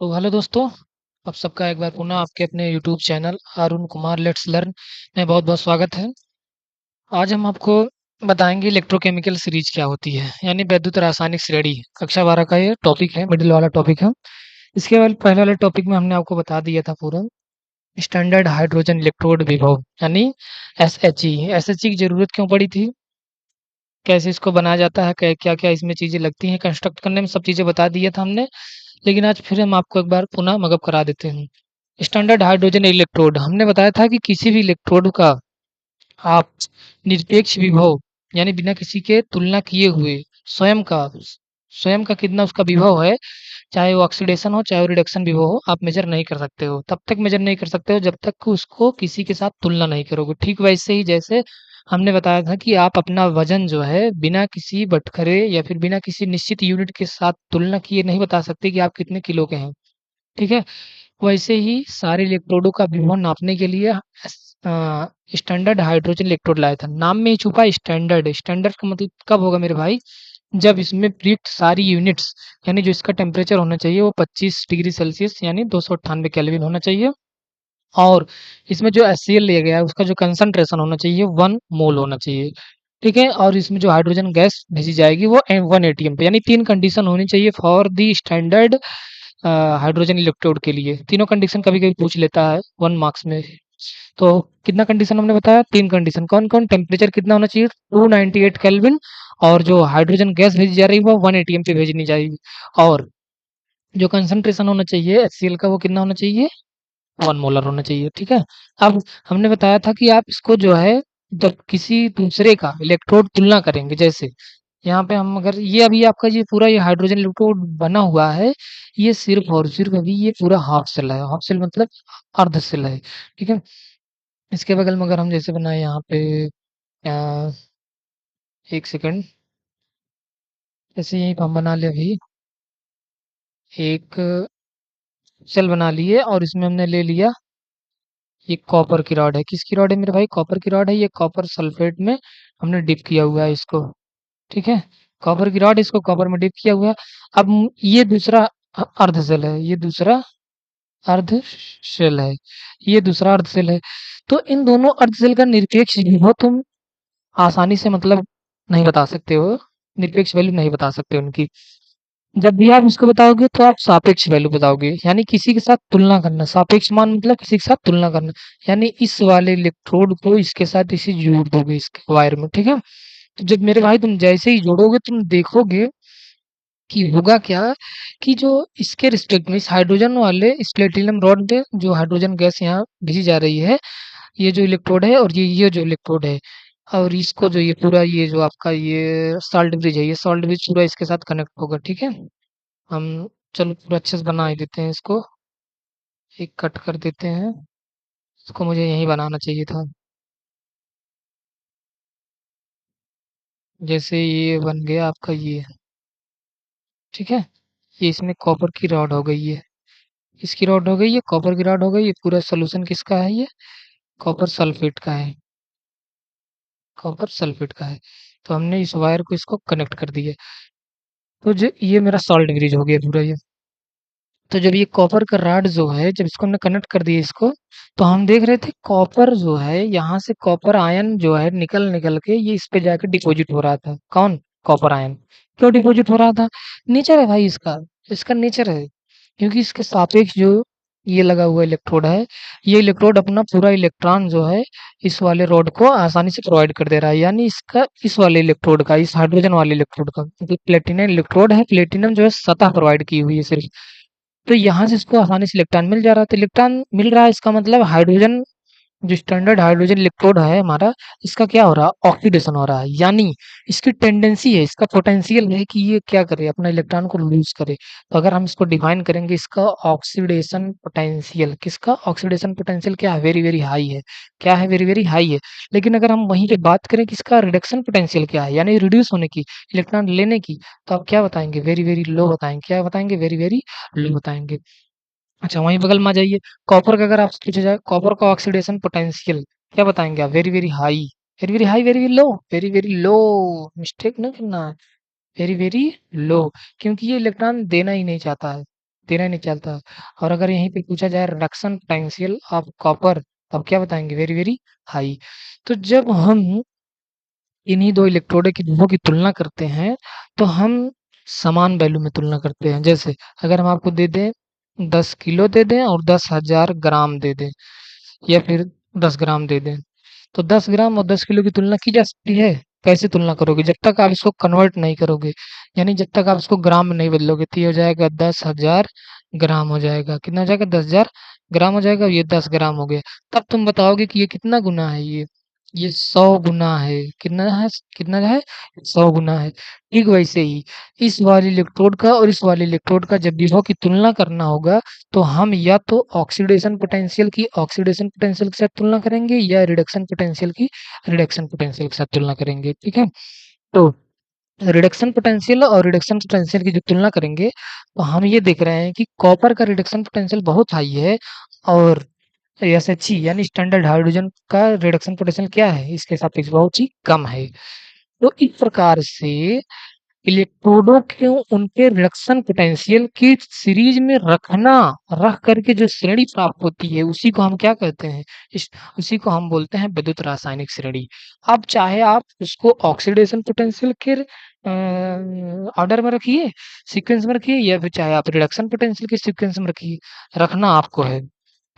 तो हेलो दोस्तों। आप सबका एक बार पुनः आपके अपने YouTube channel Arun Kumar let's learn में बहुत बहुत स्वागत है। आज हम आपको बताएंगे इलेक्ट्रोकेमिकल सीरीज क्या होती है, यानी वैद्युत रासायनिक श्रेणी। कक्षा 12 का ये टॉपिक है, मिडिल वाला टॉपिक है। इसके बाद पहले वाले टॉपिक में हमने आपको बता दिया था पूरा स्टैंडर्ड हाइड्रोजन इलेक्ट्रोड विभव, यानी एसएचई की जरूरत क्यों पड़ी थी, कैसे इसको बनाया जाता है, क्या क्या इसमें चीजें लगती हैं कंस्ट्रक्ट करने में, सब चीजें बता दिया था हमने। लेकिन आज फिर हम आपको एक बार पुनः मगअप करा देते हैं। स्टैंडर्ड हाइड्रोजन इलेक्ट्रोड हमने बताया था कि किसी भी इलेक्ट्रोड का आप निरपेक्ष विभव, यानी बिना किसी के तुलना किए हुए स्वयं का स्वयं का कितना उसका विभव है, चाहे वो ऑक्सीडेशन हो चाहे वो रिडक्शन विभव हो, आप मेजर नहीं कर सकते हो। तब तक मेजर नहीं कर सकते हो जब तक कि उसको किसी के साथ तुलना नहीं करोगे। ठीक वैसे ही जैसे हमने बताया था कि आप अपना वजन जो है बिना किसी बटखरे या फिर बिना किसी निश्चित यूनिट के साथ तुलना किए नहीं बता सकते कि आप कितने किलो के हैं। ठीक है। वैसे ही सारे इलेक्ट्रोडों का विभव नापने के लिए स्टैंडर्ड हाइड्रोजन इलेक्ट्रोड लाया था। नाम में ही छुपा स्टैंडर्ड। स्टैंडर्ड का मतलब कब होगा मेरे भाई, जब इसमें प्रयुक्त सारी यूनिट्स, यानी जो इसका टेम्परेचर होना चाहिए वो 25 डिग्री सेल्सियस यानी 298 केल्विन होना चाहिए। और इसमें जो HCl लिया गया है उसका जो कंसंट्रेशन होना चाहिए 1 मोल होना चाहिए। ठीक है। और इसमें जो हाइड्रोजन गैस भेजी जाएगी वो 1 ATM पे, यानी तीन कंडीशन होनी चाहिए for the standard hydrogen electrode के लिए। तीनों कंडीशन कभी कभी पूछ लेता है 1 मार्क्स में। तो कितना कंडीशन हमने बताया, तीन कंडीशन। कौन कौन, टेम्परेचर कितना होना चाहिए 298 केल्विन, और जो हाइड्रोजन गैस भेजी जा रही है वो 1 ATM पे भेजनी जाएगी। और जो कंसंट्रेशन होना चाहिए HCl का वो कितना होना चाहिए, 1 मोलर होना चाहिए। ठीक है। अब हमने बताया था कि आप इसको जो है जब किसी दूसरे का इलेक्ट्रोड तुलना करेंगे, जैसे यहाँ पे हम अगर ये अभी आपका ये पूरा ये हाइड्रोजन इलेक्ट्रोड बना हुआ है, ये सिर्फ और सिर्फ अभी ये पूरा हाफ सेल है। हाफ सेल मतलब अर्ध सेल है। ठीक है। इसके बगल में अगर हम जैसे बनाए यहाँ पे अ, एक सेकंड, जैसे यहीं पे हम बना ले अभी एक सेल बना लिए और इसमें हमने ले लिया ये कॉपर की रॉड है। किसकी रॉड है मेरे भाई, कॉपर की रॉड है। ये कॉपर सल्फेट में हमने डिप किया हुआ है इसको। ठीक है। कॉपर की रॉड, इसको कॉपर में डिप किया हुआ है। अब ये दूसरा अर्ध सेल है, ये दूसरा अर्ध शेल है, ये दूसरा अर्ध सेल है। तो इन दोनों अर्ध सेल का निरपेक्ष विभव तुम आसानी से मतलब नहीं बता सकते हो, निरपेक्ष वैल्यू नहीं बता सकते उनकी। जब भी आप इसको बताओगे तो आप सापेक्ष वैल्यू बताओगे, यानी किसी के साथ तुलना करना। सापेक्ष मान मतलब किसी के साथ तुलना करना, यानी इस वाले इलेक्ट्रोड को इसके साथ इसे जोड़ दोगे इसके वायर में। ठीक है। तो जब मेरे भाई तुम जैसे ही जोड़ोगे तुम देखोगे कि होगा क्या, कि जो इसके रिस्पेक्ट में इस हाइड्रोजन वाले इस प्लेटिनम रॉड पे जो हाइड्रोजन गैस यहाँ भेजी जा रही है, ये जो इलेक्ट्रोड है और ये जो इलेक्ट्रोड है, और इसको जो ये पूरा ये जो आपका ये सॉल्ट ब्रिज है, ये सॉल्ट ब्रिज पूरा इसके साथ कनेक्ट होगा। ठीक है। हम चलो पूरा अच्छे से बना ही देते हैं इसको, एक कट कर देते हैं। इसको मुझे यहीं बनाना चाहिए था। जैसे ये बन गया आपका ये। ठीक है। ये इसमें कॉपर की रॉड हो गई है, इसकी रॉड हो गई, ये कॉपर की रॉड हो गई। ये पूरा सोल्यूशन किसका है, ये कॉपर सल्फेट का है, कॉपर सल्फेट का है। तो हमने इस वायर को इसको कनेक्ट कर दिया। तो जो ये मेरा सॉल्ट ब्रिज हो गया पूरा ये। तो जब ये कॉपर का रॉड जो है, जब इसको हमने कनेक्ट कर दिया इसको, तो हम देख रहे थे कॉपर जो है यहाँ से कॉपर आयन जो है निकल निकल के ये इस पे जाके डिपॉजिट हो रहा था। कौन, कॉपर आयन। क्यों डिपॉजिट हो रहा था, नेचर है भाई इसका, इसका नेचर है। क्योंकि इसके सापेक्ष जो ये लगा हुआ इलेक्ट्रोड है, ये इलेक्ट्रोड अपना पूरा इलेक्ट्रॉन जो है इस वाले रोड को आसानी से प्रोवाइड कर दे रहा है। यानी इसका इस वाले इलेक्ट्रोड का, इस हाइड्रोजन वाले इलेक्ट्रोड का, क्योंकि प्लेटिनम इलेक्ट्रोड है, प्लेटिनम जो है सतह प्रोवाइड की हुई है सिर्फ। तो यहाँ से इसको आसानी से इलेक्ट्रॉन मिल जा रहा है। तो इलेक्ट्रॉन मिल रहा है इसका मतलब हाइड्रोजन, जो स्टैंडर्ड हाइड्रोजन इलेक्ट्रोड है हमारा, इसका क्या हो रहा है, ऑक्सीडेशन हो रहा है। यानी इसकी टेंडेंसी है, इसका पोटेंशियल है कि ये क्या करे, अपना इलेक्ट्रॉन को लूज करे। तो अगर हम इसको डिफाइन करेंगे, इसका ऑक्सीडेशन पोटेंशियल, किसका ऑक्सीडेशन पोटेंशियल क्या है, वेरी वेरी हाई है। क्या है, वेरी वेरी हाई है। लेकिन अगर हम वहीं पे बात करें कि इसका रिडक्शन पोटेंशियल क्या है, यानी रिड्यूस होने की, इलेक्ट्रॉन लेने की, तो आप क्या बताएंगे, वेरी वेरी लो बताएंगे। क्या बताएंगे, वेरी वेरी लो बताएंगे। अच्छा, वहीं बगल में आ जाइए। कॉपर का अगर आपसे पूछा जाए कॉपर का ऑक्सीडेशन पोटेंशियल, क्या बताएंगे आप, very very high, very very high, very very low, very very low. Mistake ना करना है, वेरी वेरी लो। क्योंकि ये इलेक्ट्रॉन देना ही नहीं चाहता है। देना ही नहीं चलता। और अगर यहीं पे पूछा जाए रिडक्शन पोटेंशियल ऑफ कॉपर, तब क्या बताएँगे? Very very high. तो जब हम इन्हीं 2 इलेक्ट्रोड की दोनों की तुलना करते हैं, तो हम समान वैल्यू में तुलना करते हैं। जैसे अगर हम आपको दे दें 10 किलो दे दें और 10,000 ग्राम दे दें, या फिर 10 ग्राम दे दें, तो 10 ग्राम और 10 किलो की तुलना की जा सकती है। कैसे तुलना करोगे? जब तक आप इसको कन्वर्ट नहीं करोगे, यानी जब तक आप इसको ग्राम में नहीं बदलोगे, तो ये हो जाएगा 10,000 ग्राम हो जाएगा। कितना हो जाएगा? 10,000 ग्राम हो जाएगा, और ये 10 ग्राम हो गया। तब तुम बताओगे कि ये कितना गुना है ये 100 गुना है। कितना है? कितना है? 100 गुना है। ठीक वैसे ही इस वाले इलेक्ट्रोड का और इस वाले इलेक्ट्रोड का जब विभव की तुलना करना होगा, तो हम या तो ऑक्सीडेशन पोटेंशियल की ऑक्सीडेशन पोटेंशियल के साथ तुलना करेंगे, या रिडक्शन पोटेंशियल की रिडक्शन पोटेंशियल के साथ तुलना करेंगे। ठीक है? तो रिडक्शन पोटेंशियल और रिडक्शन पोटेंशियल की जो तुलना करेंगे, तो हम ये देख रहे हैं कि कॉपर का रिडक्शन पोटेंशियल बहुत हाई है, और एसएचई यानी स्टैंडर्ड हाइड्रोजन का रिडक्शन पोटेंशियल क्या है? इसके सापेक्ष बहुत ही कम है। तो इस प्रकार से इलेक्ट्रोडों को उनके रिडक्शन पोटेंशियल की सीरीज में रख करके जो श्रेणी प्राप्त होती है, उसी को हम क्या कहते हैं? उसी को हम बोलते हैं विद्युत रासायनिक श्रेणी। अब चाहे आप उसको ऑक्सीडेशन पोटेंशियल के ऑर्डर में रखिए, सीक्वेंस में रखिए, या फिर चाहे आप रिडक्शन पोटेंशियल के सीक्वेंस में रखिए, रखना आपको है।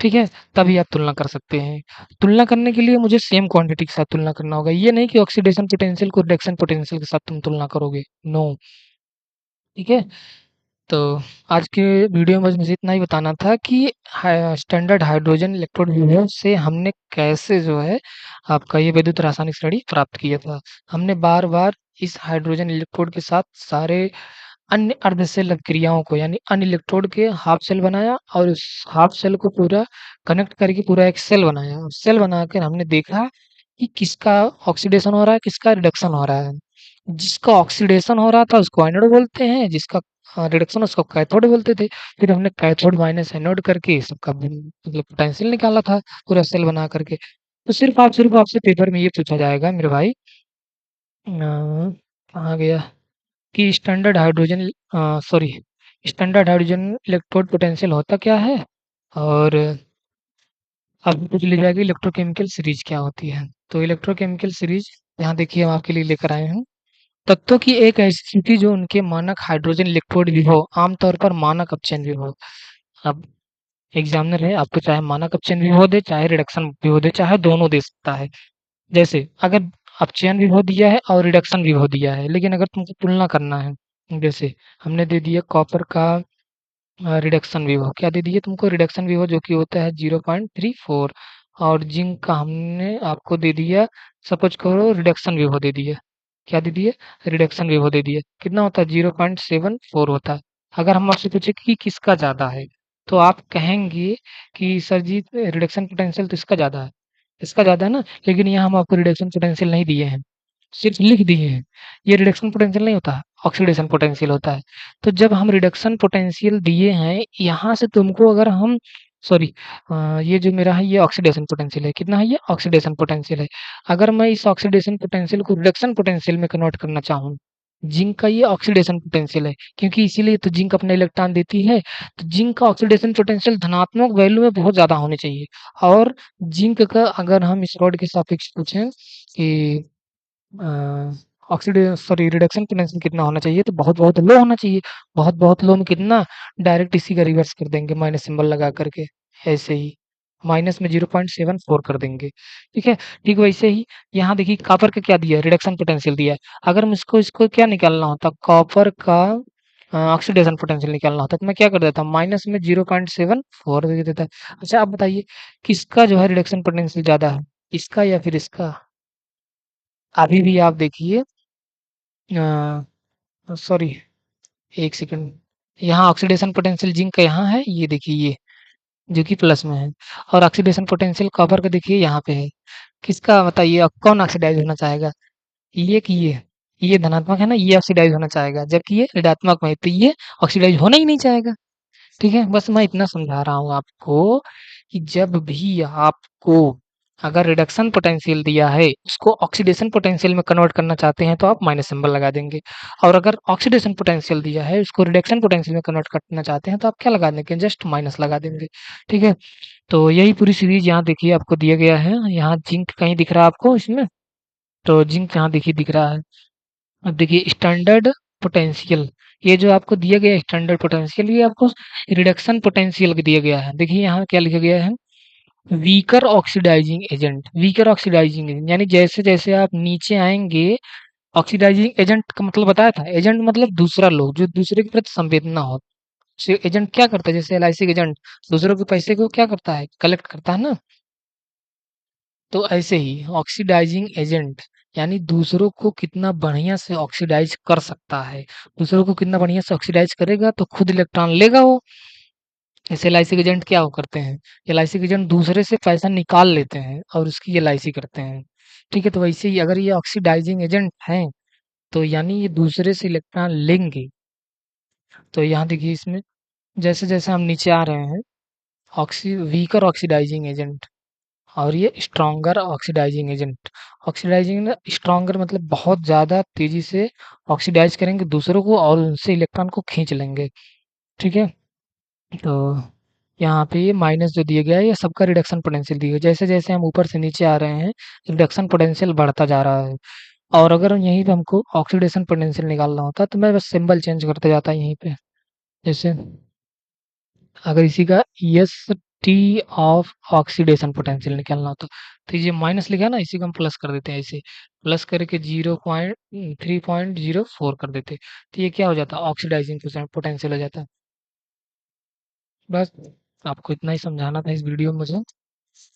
ठीक है? तभी आप तुलना कर सकते हैं। तुलना करने के लिए मुझे सेम क्वांटिटी के साथ तुलना करना होगा। ये नहीं कि ऑक्सीडेशन पोटेंशियल को रिडक्शन पोटेंशियल के साथ तुम तुलना करोगे। नो। ठीक है? तो आज के वीडियो में मुझे इतना ही बताना था कि स्टैंडर्ड हाइड्रोजन इलेक्ट्रोड विभव से हमने कैसे जो है आपका ये विद्युत रासायनिक श्रेणी प्राप्त किया था। हमने बार-बार इस हाइड्रोजन इलेक्ट्रोड के साथ सारे अन्य अर्धसेल अभिक्रियाओं को, यानी अन्य इलेक्ट्रोड के हाफ सेल बनाया, और उस हाफ सेल को पूरा कनेक्ट करके पूरा एक सेल बनाया। और सेल बनाकर हमने देखा कि किसका ऑक्सीडेशन हो रहा है, किसका रिडक्शन हो रहा है। जिसका ऑक्सीडेशन हो रहा था उसको एनोड बोलते हैं, जिसका रिडक्शन उसको कैथोड बोलते थे। फिर हमने कैथोड माइनस एनोड करके सबका मतलब पोटेंशियल निकाला था पूरा सेल बना करके। तो सिर्फ आपसे पेपर में ये पूछा जाएगा मेरे भाई, कहाँ गया, कि स्टैंडर्ड हाइड्रोजन इलेक्ट्रोड पोटेंशियल होता क्या है, और अब पूछ ली जाएगी इलेक्ट्रोकेमिकल सीरीज क्या होती है। तो इलेक्ट्रोकेमिकल सीरीज यहाँ देखिए हम आपके लिए लेकर आए हैं। तत्वों की एक ऐसी स्थिति जो उनके मानक हाइड्रोजन इलेक्ट्रोड विभव, आमतौर पर मानक अपचयन विभव। अब एग्जामिनर है, आपको चाहे मानक अपचयन विभव दे, चाहे रिडक्शन विभव दे, चाहे दोनों दे सकता है। जैसे अगर अपचयन विभव दिया है और रिडक्शन विभव दिया है, लेकिन अगर तुमको तुलना करना है, जैसे हमने दे दिया कॉपर का रिडक्शन विभव, क्या दे दिए तुमको? रिडक्शन विभव जो कि होता है 0.34, और जिंक का हमने आपको दे दिया, सपोज करो रिडक्शन विभव दे दिया। क्या दे दिए? रिडक्शन विभव दे दिए। कितना होता है? 0.74 होता है। अगर हम आपसे पूछे कि किसका ज्यादा है, तो आप कहेंगे कि सर जी रिडक्शन पोटेंशियल तो इसका ज्यादा है, इसका ज्यादा है ना। लेकिन यहाँ हम आपको रिडक्शन पोटेंशियल नहीं दिए हैं, सिर्फ लिख दिए हैं। ये रिडक्शन पोटेंशियल नहीं होता, ऑक्सीडेशन पोटेंशियल होता है। तो जब हम रिडक्शन पोटेंशियल दिए हैं, यहाँ से तुमको अगर हम सॉरी ये जो मेरा है ये ऑक्सीडेशन पोटेंशियल है। कितना है ये? ऑक्सीडेशन पोटेंशियल है। अगर मैं इस ऑक्सीडेशन पोटेंशियल को रिडक्शन पोटेंशियल में कन्वर्ट करना चाहूँ, जिंक का ये ऑक्सीडेशन पोटेंशियल है, क्योंकि इसीलिए तो जिंक अपना इलेक्ट्रॉन देती है। तो जिंक का ऑक्सीडेशन पोटेंशियल धनात्मक वैल्यू में बहुत ज्यादा होने चाहिए। और जिंक का अगर हम इस रॉड के सापेक्ष पूछें कि रिडक्शन पोटेंशियल कितना होना चाहिए, तो बहुत बहुत लो होना चाहिए। बहुत बहुत लो में कितना? डायरेक्ट इसी का रिवर्स कर देंगे माइनस सिंबल लगा करके, ऐसे ही माइनस में 0.74 कर देंगे। ठीक है? ठीक वैसे ही यहाँ देखिए कॉपर का क्या दिया है? रिडक्शन पोटेंशियल दिया है। अगर मुझको इसको क्या निकालना होता, कॉपर का ऑक्सीडेशन पोटेंशियल निकालना होता, तो मैं क्या कर देता? माइनस में 0.74 दे देता। अच्छा आप बताइए किसका जो है रिडक्शन पोटेंशियल ज्यादा है, इसका या फिर इसका? अभी भी आप देखिए, सॉरी एक सेकंड, यहाँ ऑक्सीडेशन पोटेंशियल जिंक का यहाँ है, ये देखिए ये जो कि प्लस में है, और ऑक्सीडेशन पोटेंशियल कॉपर का देखिए यहाँ पे है। किसका बताइए, अब कौन ऑक्सीडाइज होना चाहेगा? ये कि ये धनात्मक है ना, ये ऑक्सीडाइज होना चाहेगा, जबकि ये ऋणात्मक में है, तो ये ऑक्सीडाइज होना ही नहीं चाहेगा। ठीक है? बस मैं इतना समझा रहा हूँ आपको कि जब भी आपको अगर रिडक्शन पोटेंशियल दिया है, उसको ऑक्सीडेशन पोटेंशियल में कन्वर्ट करना चाहते हैं तो आप माइनस सिंबल लगा देंगे। और अगर ऑक्सीडेशन पोटेंशियल दिया है, उसको रिडक्शन पोटेंशियल में कन्वर्ट करना चाहते हैं तो आप क्या लगा देंगे? जस्ट माइनस लगा देंगे। ठीक है? तो यही पूरी सीरीज यहाँ देखिए आपको दिया गया है। यहाँ जिंक कहीं दिख रहा है आपको इसमें? तो जिंक यहाँ देखिए दिख रहा है। अब देखिए स्टैंडर्ड पोटेंशियल, ये जो आपको दिया गया है स्टैंडर्ड पोटेंशियल, ये आपको रिडक्शन पोटेंशियल दिया गया है। देखिए यहाँ क्या लिखा गया है? Weaker oxidising agent, weaker oxidising agent, यानी जैसे जैसे आप नीचे आएंगे, ऑक्सीडाइजिंग एजेंट का मतलब बताया था, एजेंट मतलब दूसरा लोग जो दूसरे के प्रति संवेदना हो। एजेंट क्या करता है? जैसे एलआईसी के एजेंट दूसरों के पैसे को क्या करता है? कलेक्ट करता है ना। तो ऐसे ही ऑक्सीडाइजिंग एजेंट यानी दूसरों को कितना बढ़िया से ऑक्सीडाइज कर सकता है। दूसरों को कितना बढ़िया से ऑक्सीडाइज करेगा तो खुद इलेक्ट्रॉन लेगा वो। जैसे एलआईसी के एजेंट क्या वो करते हैं? एलआईसी के एजेंट दूसरे से पैसा निकाल लेते हैं और उसकी एलआईसी करते हैं। ठीक है? तो वैसे ही अगर ये ऑक्सीडाइजिंग एजेंट हैं तो यानी ये दूसरे से इलेक्ट्रॉन लेंगे। तो यहाँ देखिए इसमें जैसे जैसे हम नीचे आ रहे हैं, ऑक्सी वीकर ऑक्सीडाइजिंग एजेंट और ये stronger oxidising agent. Oxidising stronger मतलब बहुत ज़्यादा तेजी से ऑक्सीडाइज करेंगे दूसरों को और उनसे इलेक्ट्रॉन को खींच लेंगे। ठीक है? तो यहाँ पे ये माइनस जो दिया गया है ये सबका रिडक्शन पोटेंशियल दिया गया है। जैसे जैसे हम ऊपर से नीचे आ रहे हैं, रिडक्शन पोटेंशियल बढ़ता जा रहा है। और अगर यहीं पे हमको ऑक्सीडेशन पोटेंशियल निकालना होता तो मैं बस सिंबल चेंज करते जाता यहीं पे। जैसे अगर इसी का S T of oxidation potential निकालना होता तो ये माइनस लिखा है ना, इसी को हम प्लस कर देते हैं ऐसे। प्लस करके 3.04 कर देते। तो ये क्या हो जाता? ऑक्सीडाइजिंग पोटेंशियल हो जाता। बस आपको इतना ही समझाना था इस वीडियो में मुझे।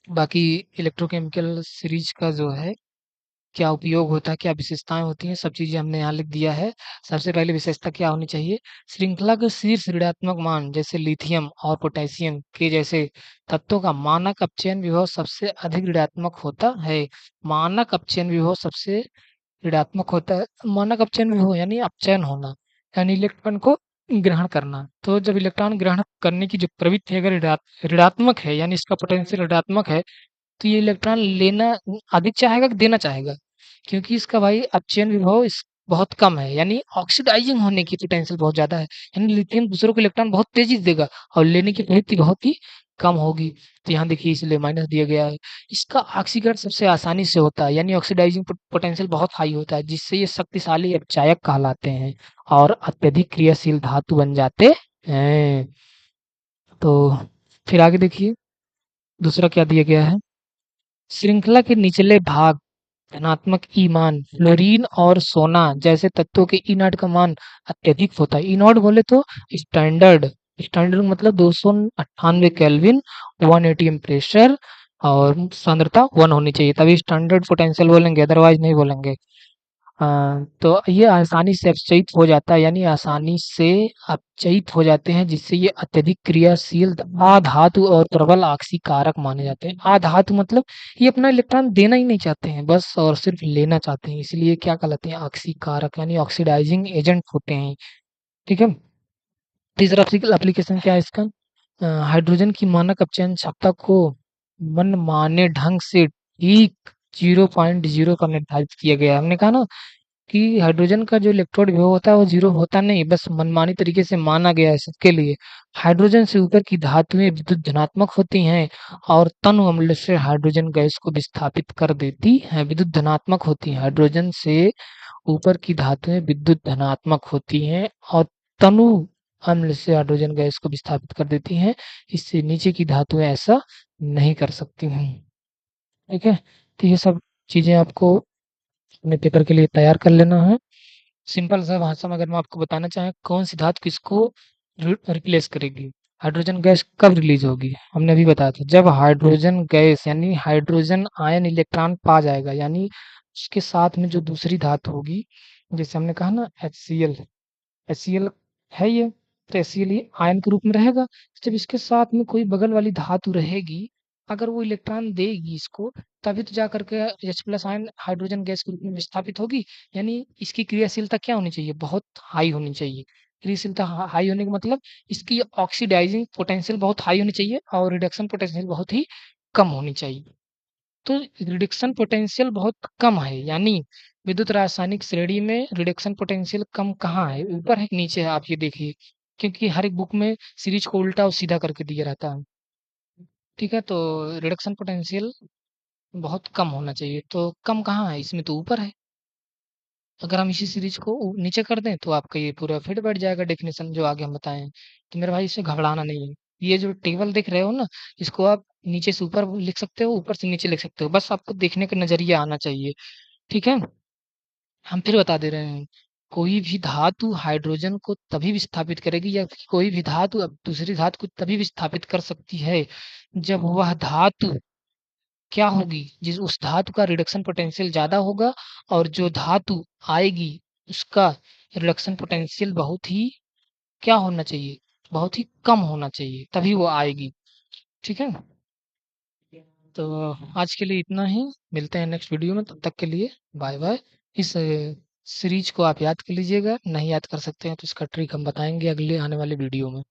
बाकी इलेक्ट्रोकेमिकल सीरीज का जो है क्या उपयोग होता है, क्या विशेषताएं होती हैं, सब चीजें हमने यहाँ लिख दिया है। सबसे पहले विशेषता क्या होनी चाहिए? श्रृंखला के शीर्ष ऋणात्मक मान जैसे लिथियम और पोटेशियम के जैसे तत्वों का मानक अपचयन विभव सबसे अधिक ऋणात्मक होता है। मानक अपचयन विभव सबसे ऋणात्मक होता है। मानक अपचयन विभव यानी अपचयन होना, यानी इलेक्ट्रॉन को ग्रहण करना। तो जब इलेक्ट्रॉन ग्रहण करने की जो प्रवृत्ति है अगर ऋणात्मक है, यानी इसका पोटेंशियल ऋणात्मक है, तो ये इलेक्ट्रॉन लेना अधिक चाहेगा कि देना चाहेगा? क्योंकि इसका भाई अपचयन विभव इस बहुत कम है, यानी ऑक्सीडाइजिंग होने की पोटेंशियल बहुत ज्यादा है। यानी लिथियम दूसरों को इलेक्ट्रॉन बहुत तेजी से देगा और लेने की प्रवृत्ति बहुत ही कम होगी। तो यहाँ देखिए इसलिए माइनस दिया गया है। इसका ऑक्सीकरण सबसे आसानी से होता है, यानी ऑक्सीडाइजिंग पोटेंशियल बहुत हाई होता है, जिससे ये शक्तिशाली अपचायक कहलाते हैं और अत्यधिक क्रियाशील धातु बन जाते हैं। तो फिर आगे देखिए दूसरा क्या दिया गया है? श्रृंखला के निचले भाग धनात्मक ई मान फ्लोरीन और सोना जैसे तत्वों के ई नॉट का मान अत्यधिक होता है। ई नॉट बोले तो स्टैंडर्ड, स्टैंडर्ड मतलब 298 केल्विन, 180 प्रेशर और सांद्रता 1 होनी चाहिए, तभी स्टैंडर्ड पोटेंशियल बोलेंगे, अदरवाइज नहीं बोलेंगे। तो ये आसानी से अपचयित हो जाता है, यानी आसानी से अपचयित हो जाते हैं, जिससे ये अत्यधिक क्रियाशील अधातु और प्रबल आक्सीकारक माने जाते हैं। अधातु मतलब ये अपना इलेक्ट्रॉन देना ही नहीं चाहते हैं बस, और सिर्फ लेना चाहते हैं, इसलिए क्या कहलाते हैं? आक्सीकारक, यानी ऑक्सीडाइजिंग एजेंट होते हैं। ठीक है? तीसरा एप्लीकेशन क्या है इसका? हाइड्रोजन की मानक अपचयन क्षमता को मनमाने ढंग से ठीक 0.0 पर निर्धारित किया गया है। हमने कहा ना कि हाइड्रोजन का जो इलेक्ट्रोड विभव होता है वो 0 होता नहीं, बस मनमानी तरीके से माना गया है सबके लिए। हाइड्रोजन से ऊपर की धातुएं विद्युत धनात्मक होती हैं और तनु अम्ल से हाइड्रोजन गैस को विस्थापित कर देती हैं। विद्युत धनात्मक होती हैं, हाइड्रोजन से ऊपर की धातुएं विद्युत धनात्मक होती हैं और तनु अम्ल से हाइड्रोजन गैस को विस्थापित कर देती हैं। इससे नीचे की धातुएं ऐसा नहीं कर सकती हैं। ठीक है? तो ये सब चीजें आपको अपने पेपर के लिए तैयार कर लेना है। सिंपल सा भाषा में अगर मैं आपको बताना चाहें, कौन सी धातु किसको रिप्लेस करेगी? हाइड्रोजन गैस कब रिलीज होगी? हमने अभी बताया था, जब हाइड्रोजन गैस यानी हाइड्रोजन आयन इलेक्ट्रॉन पा जाएगा, यानी उसके साथ में जो दूसरी धातु होगी, जैसे हमने कहा ना HCl, HCl है ये, तो HCl ये आयन के रूप में रहेगा। जब इसके साथ में कोई बगल वाली धातु रहेगी, अगर वो इलेक्ट्रॉन देगी इसको, तभी तो जा करके H+ आयन हाइड्रोजन गैस के रूप में विस्थापित होगी। यानी इसकी क्रियाशीलता क्या होनी चाहिए? बहुत हाई होनी चाहिए। क्रियाशीलता हाई होने का मतलब इसकी ऑक्सीडाइजिंग पोटेंशियल बहुत हाई होनी चाहिए और रिडक्शन पोटेंशियल बहुत ही कम होनी चाहिए। तो रिडक्शन पोटेंशियल बहुत कम है, यानी विद्युत रासायनिक श्रेणी में रिडक्शन पोटेंशियल कम कहाँ है, ऊपर है कि नीचे है, आप ये देखिए। क्योंकि हर एक बुक में सीरीज को उल्टा और सीधा करके दिया रहता है। ठीक है, तो रिडक्शन पोटेंशियल बहुत कम होना चाहिए, तो कम कहाँ है, इसमें तो ऊपर है। अगर हम इसी सीरीज को नीचे कर दें तो आपका ये पूरा फिट बैठ जाएगा डेफिनेशन जो आगे हम बताएं। तो मेरे भाई इससे घबराना नहीं है। ये जो टेबल देख रहे हो ना, इसको आप नीचे से ऊपर लिख सकते हो, ऊपर से नीचे लिख सकते हो, बस आपको देखने का नजरिया आना चाहिए। ठीक है, हम फिर बता दे रहे हैं। कोई भी धातु हाइड्रोजन को तभी विस्थापित करेगी, या फिर कोई भी धातु अब दूसरी धातु को तभी विस्थापित कर सकती है जब वह धातु क्या होगी, जिस उस धातु का रिडक्शन पोटेंशियल ज़्यादा होगा, और जो धातु आएगी उसका रिडक्शन पोटेंशियल बहुत ही क्या होना चाहिए, बहुत ही कम होना चाहिए, तभी वो आएगी। ठीक है, तो आज के लिए इतना ही। मिलते हैं नेक्स्ट वीडियो में, तब तक के लिए बाय बाय। इस सीरीज को आप याद कर लीजिएगा, नहीं याद कर सकते हैं तो इसका ट्रिक हम बताएंगे अगले आने वाले वीडियो में।